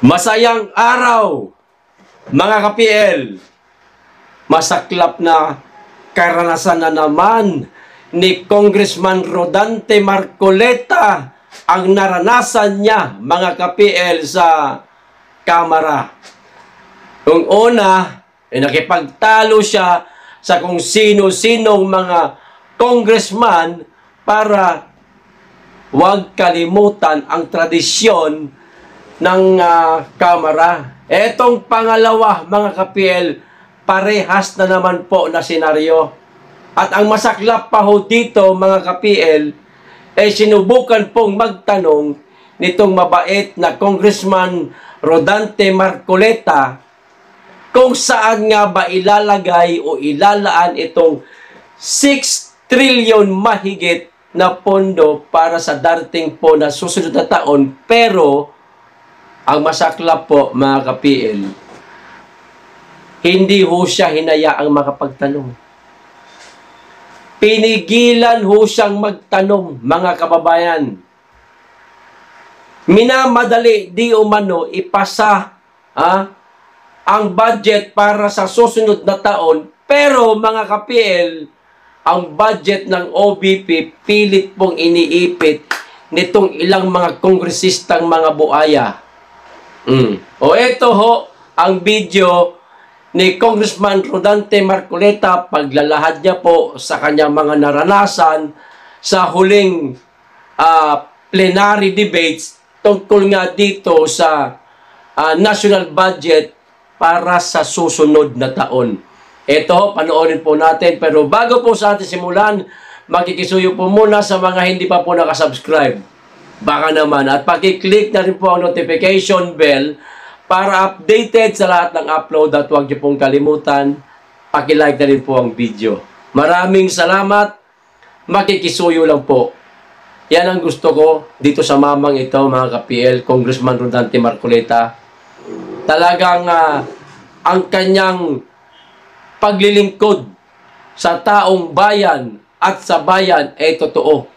Masayang araw, mga ka-PL. Masaklap na karanasan na naman ni Congressman Rodante Marcoleta ang naranasan niya, mga ka-PL, sa Kamara. Kung una, nakipagtalo siya sa kung sino-sinong mga congressman para huwag kalimutan ang tradisyon ng Kamara. Etong pangalawa, mga ka-PL, parehas na naman po na senaryo. At ang masaklap pa ho dito, mga ka-PL, sinubukan pong magtanong nitong mabait na Congressman Rodante Marcoleta kung saan nga ba ilalagay o ilalaan itong 6 trillion mahigit na pondo para sa darating po na susunod na taon. Pero ang masaklap po, mga ka-PL, hindi ho siya hinayaang makapagtanong. Pinigilan ho siyang magtanong, mga kababayan. Minamadali di umano ipasa ang budget para sa susunod na taon. Pero, mga ka-PL, ang budget ng OBP pilit pong iniipit nitong ilang mga kongresistang mga buaya. O ito ho ang video ni Congressman Rodante Marcoleta, paglalahad niya po sa kanyang mga naranasan sa huling plenary debates tungkol nga dito sa national budget para sa susunod na taon. Ito, panoorin po natin. Pero bago po sa atin simulan, makikisuyo po muna sa mga hindi pa po nakasubscribe. Baka naman. At pakiclick na rin po ang notification bell para updated sa lahat ng upload. At huwag niyo pong kalimutan, pakilike na rin po ang video. Maraming salamat. Makikisuyo lang po. Yan ang gusto ko dito sa mamang ito, mga ka-PL, Congressman Rodante Marcoleta. Talagang ang kanyang paglilingkod sa taong bayan at sa bayan ay totoo.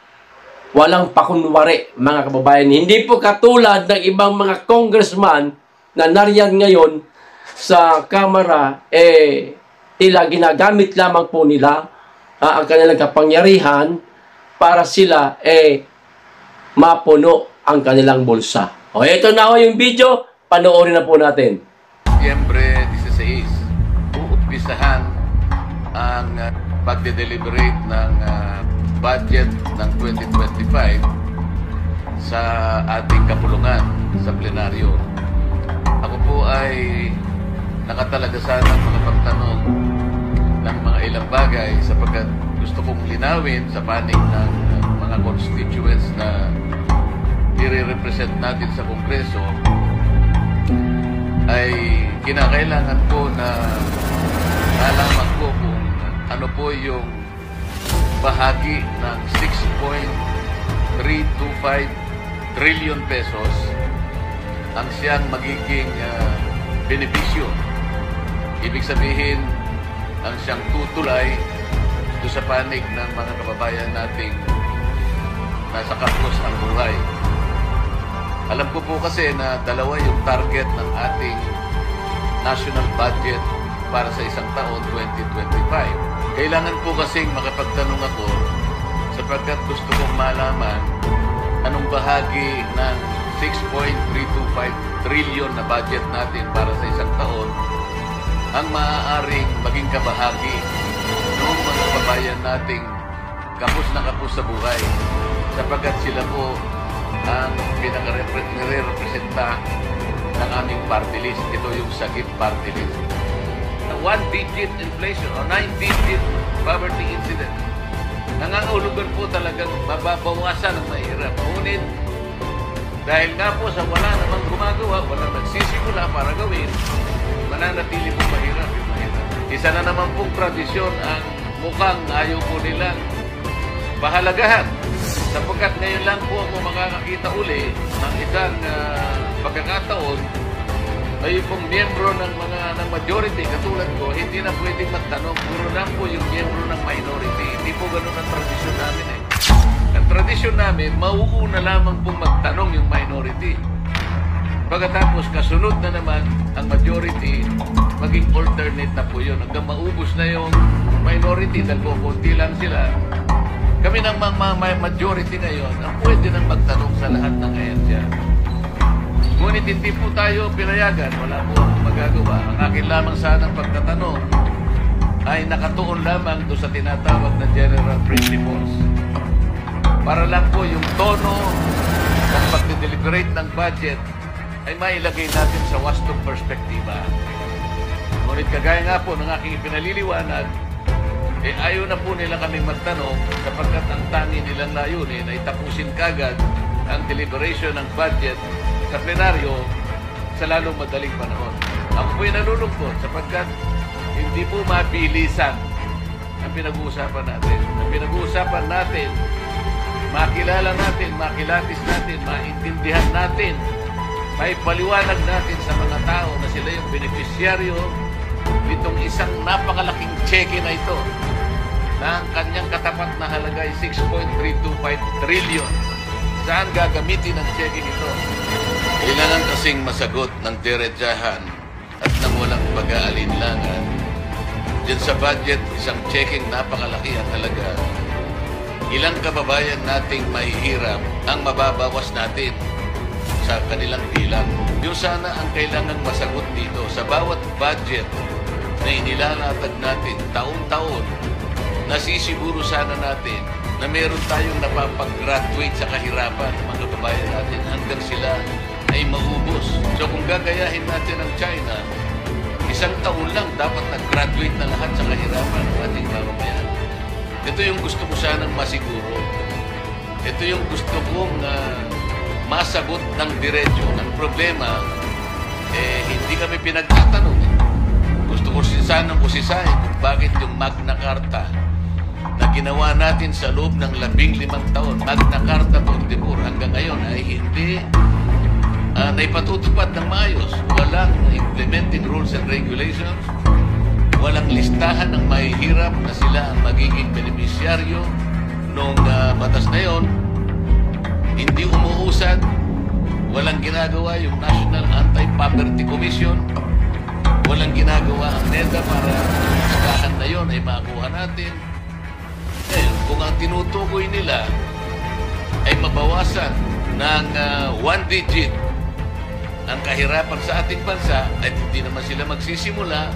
Walang pakunwari, mga kababayan. Hindi po katulad ng ibang mga congressman na nariyan ngayon sa Kamara, tila ginagamit lamang po nila ang kanilang kapangyarihan para sila mapuno ang kanilang bulsa. O ito na ho yung video, panoorin na po natin. Siyempre, 16, uumpisahan ang pagde-deliberate ng budget ng 2025 sa ating kapulungan sa plenaryo. Ako po ay nakatalaga sana mga pagtanong ng mga ilang bagay sapagkat gusto kong linawin sa panig ng mga constituents na i-represent natin sa Kongreso ay kinakailangan po na nalaman ko kung ano po yung bahagi ng 6.325 trillion pesos ang siyang magiging benepisyo. Ibig sabihin, ang siyang tutulay doon sa panig ng mga kababayan nating nasa kapos ang buhay. Alam ko po kasi na dalawa yung target ng ating national budget para sa isang taon, 2025. Kailangan po kasing makapagtanong ako sapagkat gusto kong malaman anong bahagi ng 6.325 trillion na budget natin para sa isang taon ang maaaring maging kabahagi ng mga kababayan nating kapos na kapos sa buhay sapagkat sila po ang pinaka-representa ng aming party list. Ito yung Sagip party list. 1-digit inflation o 9-digit poverty incident. Nangangahulugan po talagang mababawasan ang mahirap. Ngunit, dahil nga po sa wala namang gumagawa, walang nagsisimula para gawin, mananatili po mahirap yung mahirap. Isa na naman pong tradisyon ang mukhang ayaw po nilang pahalagahan. Sapagkat ngayon lang po ako makakakita uli ng isang pagkakataon ay pong miyembro ng majority katulad ko, hindi na pwedeng magtanong. Puro lang po yung miyembro ng minority. Hindi po ganun ang tradisyon namin Ang tradisyon namin, mauuna lamang pong magtanong yung minority. Pagkatapos, kasunod na naman ang majority, maging alternate na po yun. Hanggang maubos na yung minority dahil po konti lang sila. Kami ng mga majority ngayon ang pwede nang magtanong sa lahat ng ahensya. Ngunit hindi po tayo pinayagan, wala po akong magagawa. Ang akin lamang sanang pagtatanong ay nakatuon lamang doon sa tinatawag na general principles. Para lang po yung tono ng pagdideliberate ng budget ay mailagay natin sa wastong perspektiba. Ngunit kagaya nga po ng aking ipinaliliwanag, ayaw na po nila kaming magtanong sapagkat ang tangi nilang layunin ay tapusin kagad ang deliberation ng budget sa plenaryo sa lalong madaling panahon. Ako po'y nalulungkot sapagkat hindi po mabilisan ang pinag-uusapan natin. Ang pinag-uusapan natin, makilala natin, makilatis natin, maintindihan natin, may paliwanag natin sa mga tao na sila yung beneficiaryo nitong isang napakalaking cheque na ito na ang kanyang katapat na halaga ay 6.325 trillion. Saan gagamitin ang cheque ito? Kailangan kasing masagot ng diretsahan at ng walang pag-aalinlangan. Diyan sa budget, isang cheque napakalaki ang halaga. Ilang kababayan nating mahihirap ang mababawas natin sa kanilang bilang. Yung sana ang kailangang masagot dito sa bawat budget na inilalatag natin taon-taon, nasisiguro sana natin na meron tayong napapag-graduate sa kahirapan ng mga kababayan natin hanggang sila ay maubos. So kung gagayahin natin ang China, isang taon lang dapat nag-graduate na lahat sa kahirapan ng ating mamamayan. Ito yung gusto ko sanang masiguro. Ito yung gusto kong masagot ng diretsyo. Ang problema, hindi kami pinagtatanong. Gusto ko sanang usisahin kung bakit yung Magna Carta na ginawa natin sa loob ng 15 taon, Magna Carta 44, hanggang ngayon ay hindi naipatutupad ng maayos. Walang implementing rules and regulations, walang listahan ng mahihirap na sila ang magiging beneficiaryo nung batas na yon. Hindi umuusad, walang ginagawa yung National Anti-Poverty Commission, walang ginagawa ang NEDA para yung listahan na yon ay makuha natin. Kung ang tinutukoy nila ay mabawasan ng 1 digit ang kahirapan sa ating bansa, at hindi naman sila magsisimula,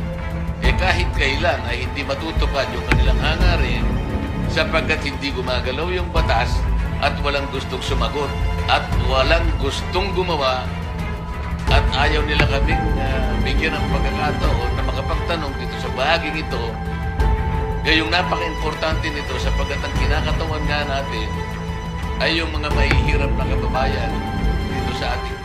kahit kailan ay hindi matutupad yung kanilang hangarin sapagkat hindi gumagalaw yung batas at walang gustong sumagot at walang gustong gumawa at ayaw nila kaming bigyan ng pagkakataon na makapagtanong dito sa bahaging ito. Gayong napaka-importante nito sapagkat ang kinakatawan nga natin ay yung mga mahihirap na kababayan dito sa ating